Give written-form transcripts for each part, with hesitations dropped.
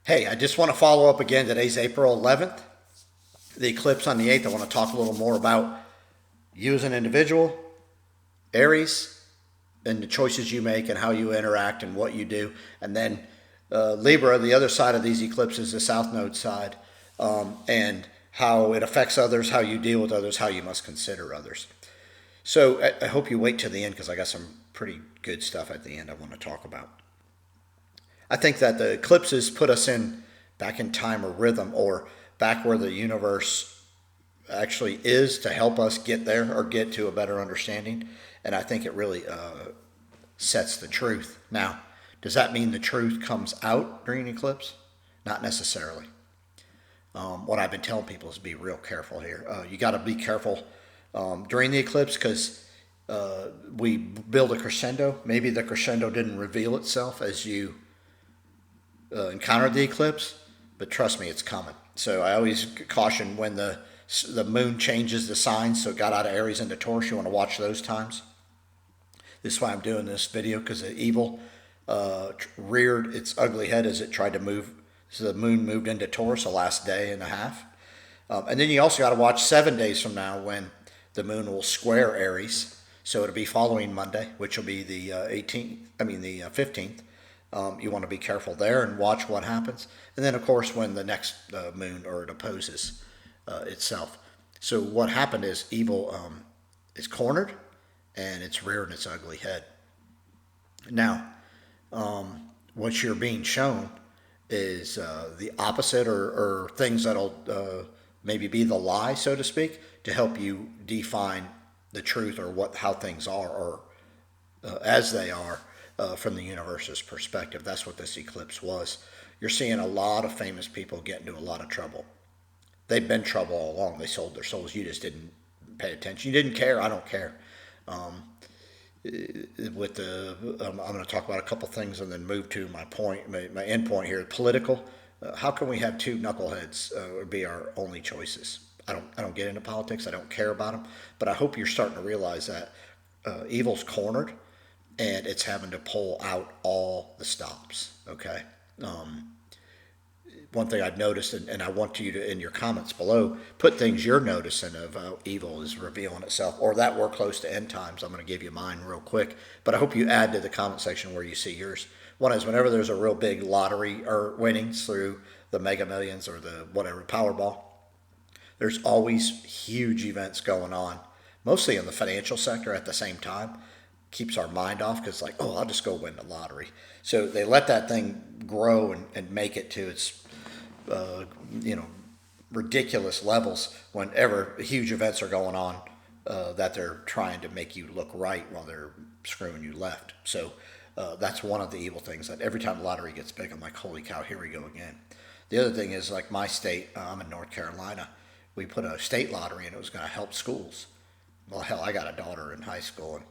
Hey, I just want to follow up again. Today's April 11th, the eclipse on the 8th. I want to talk a little more about you as an individual, Aries, and the choices you make and how you interact and what you do. And then Libra, the other side of these eclipses, the South Node side, and how it affects others, how you deal with others, how you must consider others. So I hope you wait till the end because I got some pretty good stuff at the end I want to talk about. I think that the eclipses put us in back in time or rhythm or back where the universe actually is to help us get there or get to a better understanding. And I think it really sets the truth. Now, does that mean the truth comes out during an eclipse? Not necessarily. What I've been telling people is be real careful here. You got to be careful during the eclipse because we build a crescendo. Maybe the crescendo didn't reveal itself as you encountered the eclipse, but trust me, it's coming. So I always caution when the moon changes the signs, so it got out of Aries into Taurus, you want to watch those times. This is why I'm doing this video, because the evil reared its ugly head as it tried to move. So the moon moved into Taurus the last day and a half. And then you also got to watch 7 days from now when the moon will square Aries. So it'll be following Monday, which will be the 15th. You want to be careful there and watch what happens. And then, of course, when the next moon or it opposes itself. So what happened is evil is cornered and it's rearing its ugly head. Now, what you're being shown is the opposite or things that'll maybe be the lie, so to speak, to help you define the truth or how things are or as they are. From the universe's perspective. That's what this eclipse was. You're seeing a lot of famous people get into a lot of trouble. They've been in trouble all along. They sold their souls. You just didn't pay attention. You didn't care. I don't care. I'm going to talk about a couple things and then move to my end point here. Political. How can we have two knuckleheads be our only choices? I don't get into politics. I don't care about them. But I hope you're starting to realize that evil's cornered. And it's having to pull out all the stops, okay? One thing I've noticed, and I want you to, in your comments below, put things you're noticing of how evil is revealing itself, or that we're close to end times. I'm going to give you mine real quick, but I hope you add to the comment section where you see yours. One is whenever there's a real big lottery or winnings through the Mega Millions or the whatever Powerball, there's always huge events going on, mostly in the financial sector at the same time. Keeps our mind off because like, oh, I'll just go win the lottery. So they let that thing grow and make it to its, ridiculous levels whenever huge events are going on that they're trying to make you look right while they're screwing you left. So that's one of the evil things that every time the lottery gets big, I'm like, holy cow, here we go again. The other thing is like my state, I'm in North Carolina, we put a state lottery and it was going to help schools. Well, hell, I got a daughter in high school and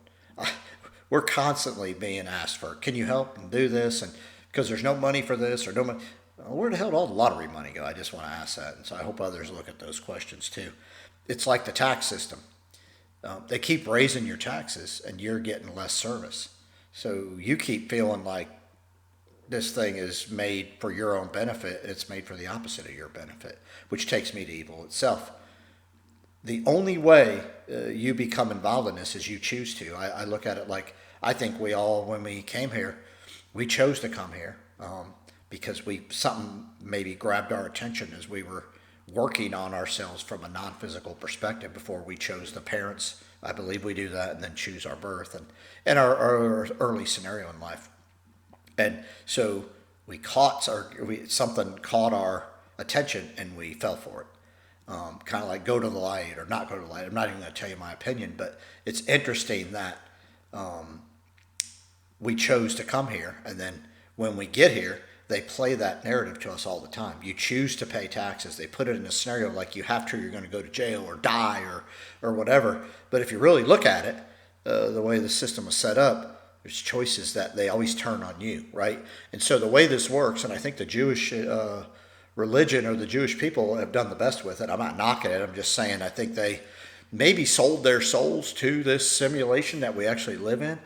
we're constantly being asked for, can you help and do this? And because there's no money for this or no money, where the hell did all the lottery money go? I just want to ask that. And so I hope others look at those questions too. It's like the tax system. They keep raising your taxes and you're getting less service. So you keep feeling like this thing is made for your own benefit. It's made for the opposite of your benefit, which takes me to evil itself. The only way you become involved in this is you choose to. I look at it like I think we all, when we came here, we chose to come here because something maybe grabbed our attention as we were working on ourselves from a non-physical perspective before we chose the parents. I believe we do that and then choose our birth and our early scenario in life. And so something caught our attention and we fell for it. Kind of like go to the light or not go to the light. I'm not even going to tell you my opinion, but it's interesting that we chose to come here. And then when we get here, they play that narrative to us all the time. You choose to pay taxes. They put it in a scenario like you have to, you're going to go to jail or die or whatever. But if you really look at it, the way the system was set up, there's choices that they always turn on you, right? And so the way this works, and I think the Jewish religion or the Jewish people have done the best with it. I'm not knocking it. I'm just saying I think they maybe sold their souls to this simulation that we actually live in.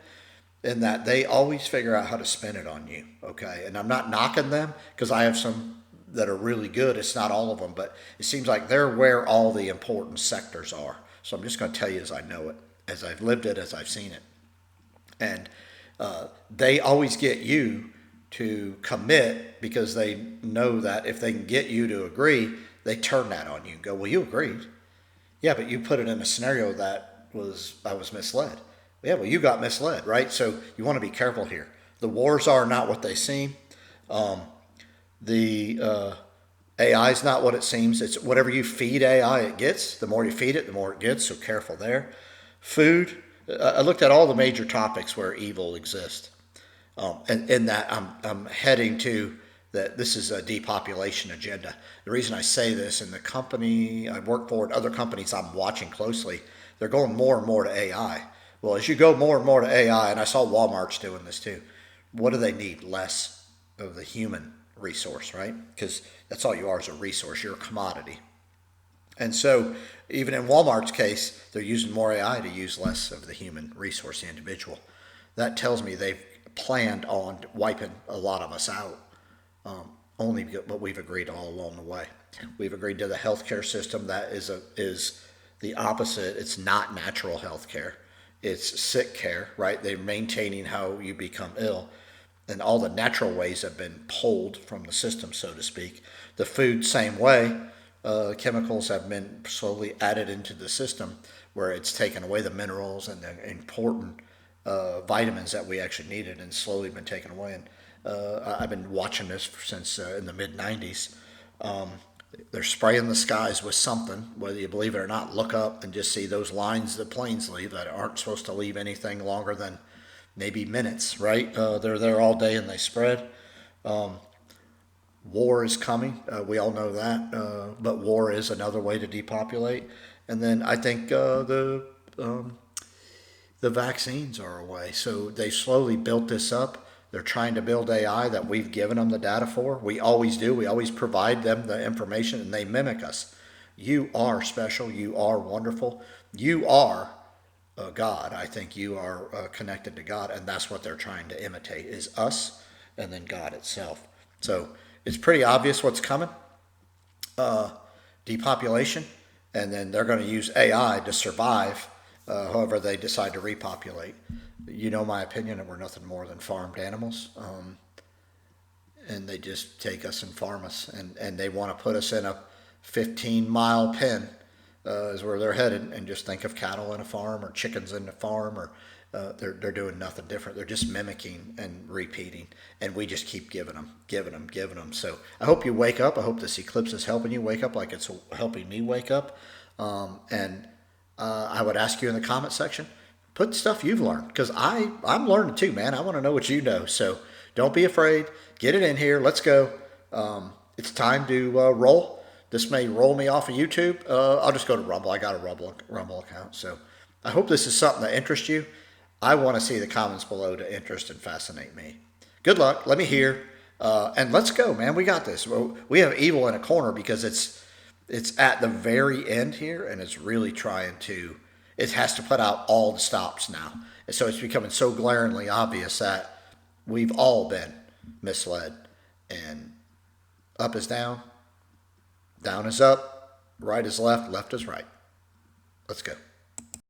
in that they always figure out how to spin it on you. Okay. And I'm not knocking them because I have some that are really good. It's not all of them, but it seems like they're where all the important sectors are. So I'm just going to tell you as I know it, as I've lived it, as I've seen it. And they always get you to commit because they know that if they can get you to agree, they turn that on you and go, well, you agreed. Yeah, but you put it in a scenario that I was misled. Yeah, well, you got misled, right? So you want to be careful here. The wars are not what they seem. The AI is not what it seems. It's whatever you feed AI, it gets. The more you feed it, the more it gets. So careful there. Food. I looked at all the major topics where evil exists, and in that I'm heading to that. This is a depopulation agenda. The reason I say this, in the company I work for and other companies I'm watching closely, they're going more and more to AI. Well, as you go more and more to AI, and I saw Walmart's doing this too, what do they need? Less of the human resource, right? Because that's all you are, is a resource. You're a commodity. And so even in Walmart's case, they're using more AI to use less of the human resource, the individual. That tells me they've planned on wiping a lot of us out. Only what we've agreed all along the way. We've agreed to the healthcare system that is the opposite. It's not natural healthcare. It's sick care, right? They're maintaining how you become ill. And all the natural ways have been pulled from the system, so to speak. The food, same way. Chemicals have been slowly added into the system where it's taken away the minerals and the important vitamins that we actually needed, and slowly been taken away. And I've been watching this since in the mid 90s. They're spraying the skies with something, whether you believe it or not. Look up and just see those lines the planes leave that aren't supposed to leave anything longer than maybe minutes, right? They're there all day and they spread. War is coming. We all know that. But war is another way to depopulate. And then I think the vaccines are a way. So they slowly built this up. They're trying to build AI that we've given them the data for. We always do. We always provide them the information and they mimic us. You are special. You are wonderful. You are God. I think you are connected to God, and that's what they're trying to imitate, is us and then God itself. So it's pretty obvious what's coming. Depopulation, and then they're going to use AI to survive however they decide to repopulate. You know my opinion, and we're nothing more than farmed animals. And they just take us and farm us, and they want to put us in a 15-mile pen is where they're headed, and just think of cattle in a farm or chickens in a farm, or they're doing nothing different. They're just mimicking and repeating, and we just keep giving them. So I hope you wake up. I hope this eclipse is helping you wake up like it's helping me wake up. And I would ask you in the comment section, put stuff you've learned, because I'm learning too, man. I want to know what you know. So don't be afraid. Get it in here. Let's go. It's time to roll. This may roll me off of YouTube. I'll just go to Rumble. I got a Rumble account. So I hope this is something that interests you. I want to see the comments below to interest and fascinate me. Good luck. Let me hear. And let's go, man. We got this. We have evil in a corner because it's at the very end here, and it's really trying to, it has to put out all the stops now. And so it's becoming so glaringly obvious that we've all been misled. And up is down, down is up, right is left, left is right. Let's go.